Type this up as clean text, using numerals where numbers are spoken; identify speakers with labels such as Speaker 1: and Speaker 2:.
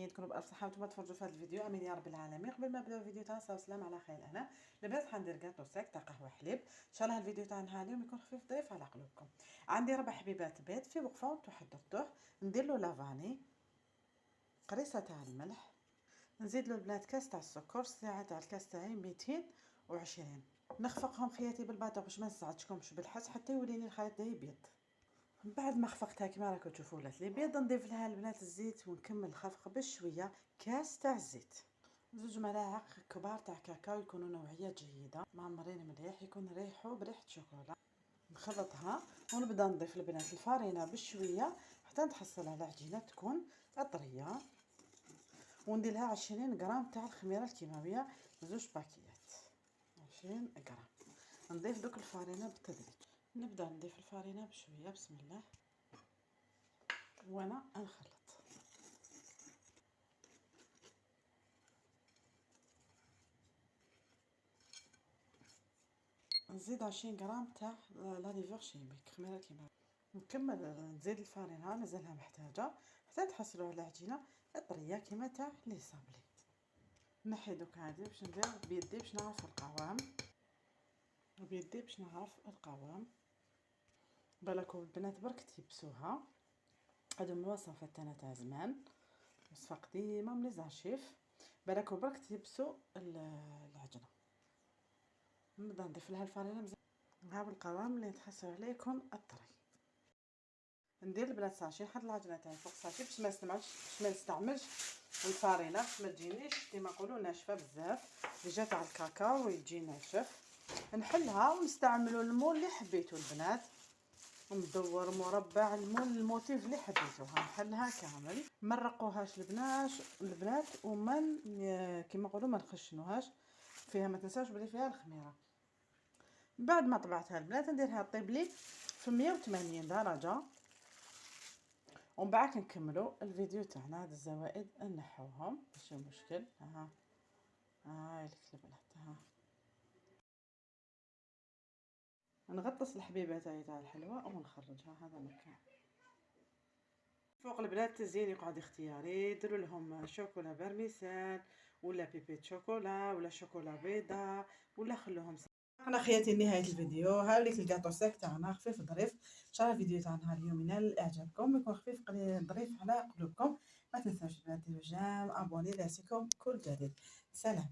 Speaker 1: ملاحظين تكونوا بألف صحة وانتم تفرجوا في هذا الفيديو. امين يا رب العالمين. قبل ما نبداو الفيديو تاعنا صافي سلام على خير. هنا البنات حندير كاطو ساك تاع قهوه حليب. ان شاء الله الفيديو تاعنا اليوم يكون خفيف ظريف على قلوبكم. عندي 4 حبيبات بيض في وقفه وانتم حضرتوه. ندير له لافاني، قريصه تاع الملح، نزيد له البنات كاس تاع السكر. الساعه تاع الكاس تاعي 220. نخفقهم خياتي بالباطو باش ما نزعجكمش بالحس حتى يوليني الخليط تاعي بيض. بعد ما خفقتها كما راكم تشوفوا ولات لي بيض، نضيف لها البنات الزيت ونكمل الخفق بشويه. كاس تاع الزيت، 2 ملاعق كبار تاع كاكاو يكونوا نوعيه جيده معمرين مليح، يكون ريحه بريحه شوكولا. نخلطها ونبدا نضيف البنات الفارينه بشويه حتى نتحصل على عجينه تكون طريه. وندير لها 20 غرام تاع الخميره الكيماويه، 2 باكيات 20 غرام. نضيف دوك الفارينه بالتدريج. نبدا نضيف الفارينه بشويه بسم الله وانا نخلط. نزيد 20 غرام تاع لا ليفور شيميك خميره كيماويه. نكمل نزيد الفارينه مازالها محتاجه حتى تحصلوا على عجينه طريه كيما تاع لي صابلي. نحي دوك هادي باش ندير بيدي باش نعرف القوام، بيدي باش نعرف القوام. بالكم البنات برك تيبسوها، هادو من الوصفات تاعنا تاع زمان، وصفه قديمه من زاشيف. بالكم برك تيبسوا العجينه. نبدا نضيف لها الفارينه مزيان. ها هو القوام اللي نتحصل عليه يكون الطري. ندير البنات ساشي نحط العجينه تاعي فوق ساشي باش ما نستعملش الفارينه باش ما تجينيش كيما نقولوا ناشفه بزاف. ديجا تاع الكاكاو يجي ناشف. نحلها ونستعملوا المول اللي حبيتو البنات، مدور مربع المول الموتيف اللي حبيتوها. نحلها كامل، ما نرقوهاش البنات وما كيما نقولوا ما نخشنوهاش فيها. ما تنساوش بلي فيها الخميره. بعد ما طبعتها البنات نديرها طيب لي في 180 درجه، ومن بعد نكملوا الفيديو تاعنا. هاد الزوائد نحوهم ماشي مشكل. هاي لك البنات. نغطس الحبيبه تاع الحلوى ونخرجها. هذا مكان فوق البنات تزيين يقعد اختياري. ديروا لهم شوكولا برميسان ولا بيبي شوكولا ولا شوكولا بيضاء ولا خلوهم. انا خياتي نهايه الفيديو. ها ليك الكاطو ساك تاعنا خفيف ظريف. ان شاء الله الفيديو تاعنا اليوم ينال اعجابكم، يكون خفيف ظريف على قلوبكم. ما تنساوش ديروا جيم ابوني لاسيكم كل جديد. سلام.